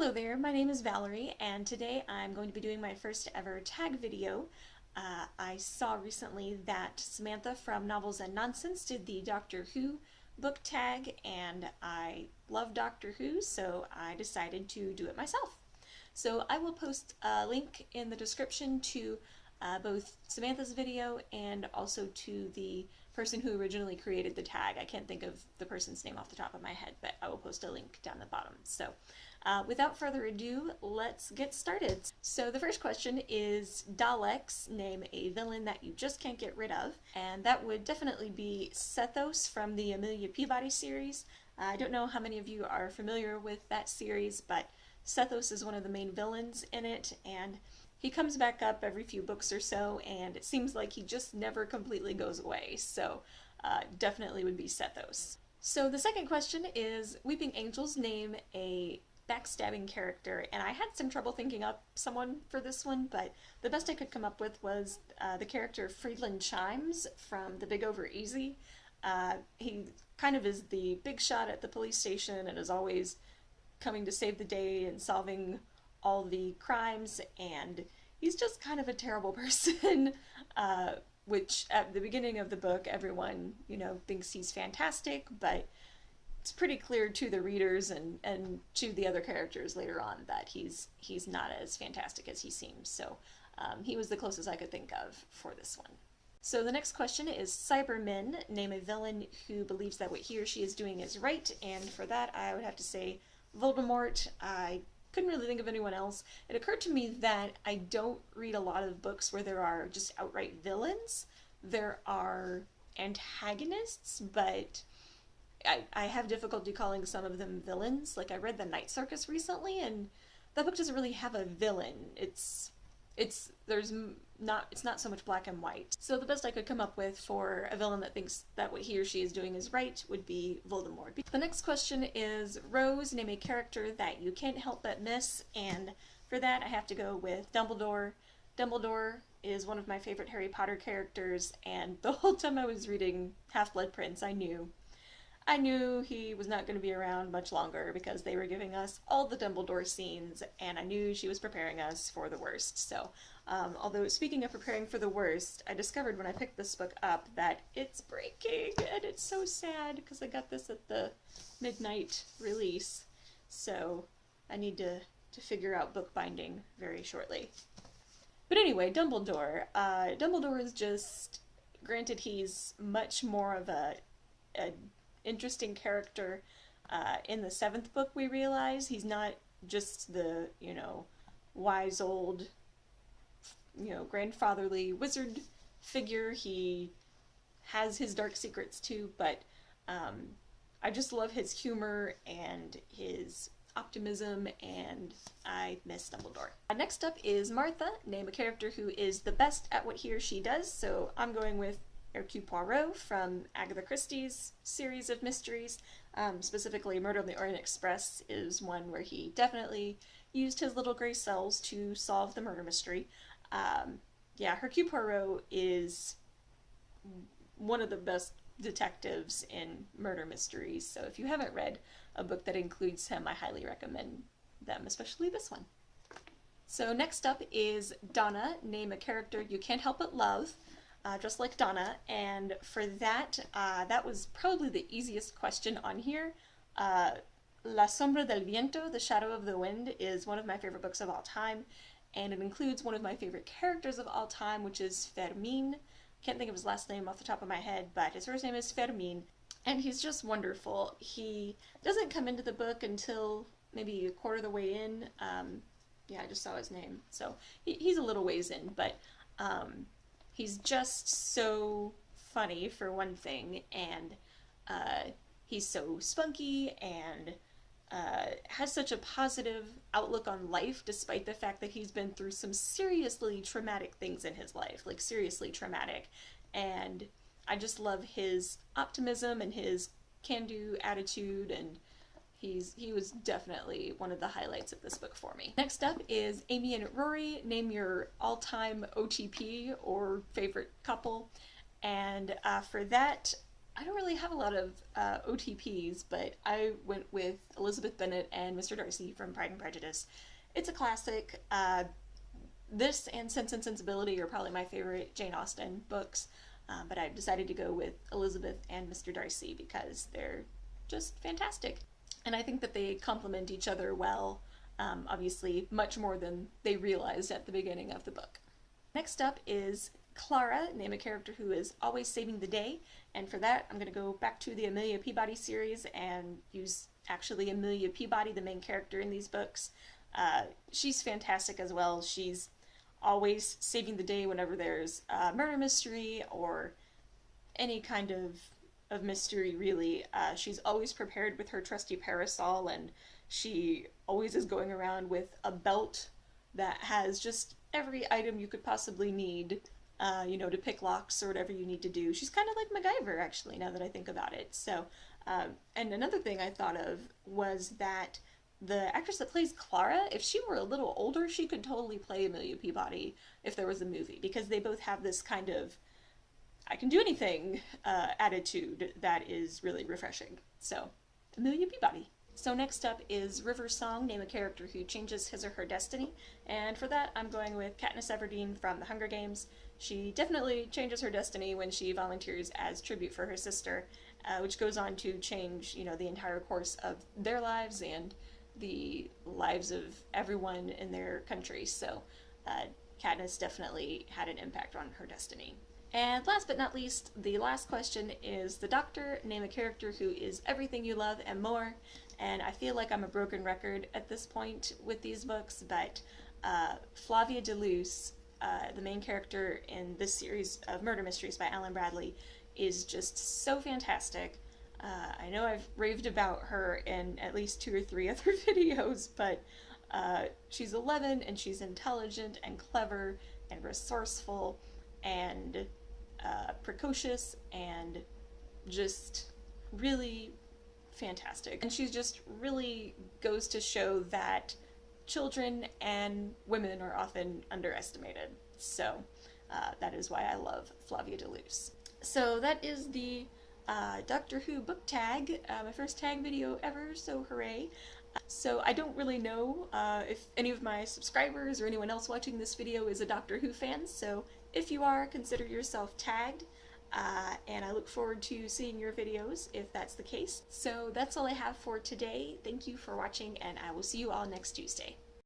Hello there, my name is Valerie, and today I'm going to be doing my first ever tag video. I saw recently that Samantha from Novels and Nonsense did the Doctor Who book tag, and I love Doctor Who, so I decided to do it myself. So I will post a link in the description to both Samantha's video and also to the person who originally created the tag. I can't think of the person's name off the top of my head, but I will post a link down the bottom. So without further ado, let's get started. So the first question is, Daleks, name a villain that you just can't get rid of. And that would definitely be Sethos from the Amelia Peabody series. I don't know how many of you are familiar with that series, but Sethos is one of the main villains in it, and he comes back up every few books or so, and it seems like he just never completely goes away, so definitely would be Sethos. So the second question is, Weeping Angels, name a backstabbing character, and I had some trouble thinking up someone for this one, but the best I could come up with was the character Friedland Chimes from The Big Over Easy. He kind of is the big shot at the police station and is always coming to save the day and solving all the crimes, and he's just kind of a terrible person, which at the beginning of the book everyone, thinks he's fantastic, but it's pretty clear to the readers and to the other characters later on that he's not as fantastic as he seems, so he was the closest I could think of for this one. So the next question is, Cybermen, name a villain who believes that what he or she is doing is right, and for that I would have to say Voldemort. I couldn't really think of anyone else. It occurred to me that I don't read a lot of books where there are just outright villains. There are antagonists, but I have difficulty calling some of them villains. Like, I read The Night Circus recently, and that book doesn't really have a villain. It's not so much black and white. So the best I could come up with for a villain that thinks that what he or she is doing is right would be Voldemort. The next question is, Rose, name a character that you can't help but miss, and for that I have to go with Dumbledore. Dumbledore is one of my favorite Harry Potter characters, and the whole time I was reading Half-Blood Prince, I knew he was not going to be around much longer because they were giving us all the Dumbledore scenes, and I knew she was preparing us for the worst. So, although speaking of preparing for the worst, I discovered when I picked this book up that it's breaking, and it's so sad because I got this at the midnight release. So I need to figure out bookbinding very shortly. But anyway, Dumbledore. Dumbledore is just, granted he's much more of a interesting character. In the 7th book we realize he's not just the, wise old, grandfatherly wizard figure. He has his dark secrets too, but I just love his humor and his optimism, and I miss Dumbledore. Next up is Martha, name a character who is the best at what he or she does, so I'm going with Hercule Poirot from Agatha Christie's series of mysteries. Specifically, Murder on the Orient Express is one where he definitely used his little gray cells to solve the murder mystery. Hercule Poirot is one of the best detectives in murder mysteries, so if you haven't read a book that includes him, I highly recommend them, especially this one. So next up is Donna, name a character you can't help but love. Just like Donna, and for that, that was probably the easiest question on here. La Sombra del Viento, The Shadow of the Wind, is one of my favorite books of all time, and it includes one of my favorite characters of all time, which is Fermin. Can't think of his last name off the top of my head, but his first name is Fermin, and he's just wonderful. He doesn't come into the book until maybe a quarter of the way in. I just saw his name, so he's a little ways in, but he's just so funny, for one thing, and he's so spunky and has such a positive outlook on life, despite the fact that he's been through some seriously traumatic things in his life, like seriously traumatic. And I just love his optimism and his can-do attitude, and he was definitely one of the highlights of this book for me. Next up is Amy and Rory, name your all-time OTP or favorite couple. And for that, I don't really have a lot of OTPs, but I went with Elizabeth Bennet and Mr. Darcy from Pride and Prejudice. It's a classic. This and Sense and Sensibility are probably my favorite Jane Austen books, but I've decided to go with Elizabeth and Mr. Darcy because they're just fantastic. And I think that they complement each other well, obviously much more than they realized at the beginning of the book. Next up is Clara, name a character who is always saving the day, and for that I'm going to go back to the Amelia Peabody series and use actually Amelia Peabody, the main character in these books. She's fantastic as well. She's always saving the day whenever there's a murder mystery or any kind of mystery, really. She's always prepared with her trusty parasol, and she always is going around with a belt that has just every item you could possibly need, to pick locks or whatever you need to do. She's kind of like MacGyver, actually, now that I think about it. So, and another thing I thought of was that the actress that plays Clara, if she were a little older, she could totally play Amelia Peabody if there was a movie, because they both have this kind of I can do anything attitude that is really refreshing. So, Amelia Peabody. So next up is River Song, name a character who changes his or her destiny, and for that I'm going with Katniss Everdeen from The Hunger Games. She definitely changes her destiny when she volunteers as tribute for her sister, which goes on to change, the entire course of their lives and the lives of everyone in their country. So Katniss definitely had an impact on her destiny. And last but not least, the last question is the Doctor, name a character who is everything you love and more. And I feel like I'm a broken record at this point with these books, but Flavia Deluce, the main character in this series of murder mysteries by Alan Bradley, is just so fantastic. I know I've raved about her in at least 2 or 3 other videos, but she's 11 and she's intelligent and clever and resourceful and precocious and just really fantastic. And she just really goes to show that children and women are often underestimated. So that is why I love Flavia Deluce. So that is the Doctor Who book tag, my first tag video ever, so hooray. So I don't really know if any of my subscribers or anyone else watching this video is a Doctor Who fan, so if you are, consider yourself tagged, and I look forward to seeing your videos if that's the case. So that's all I have for today. Thank you for watching, and I will see you all next Tuesday.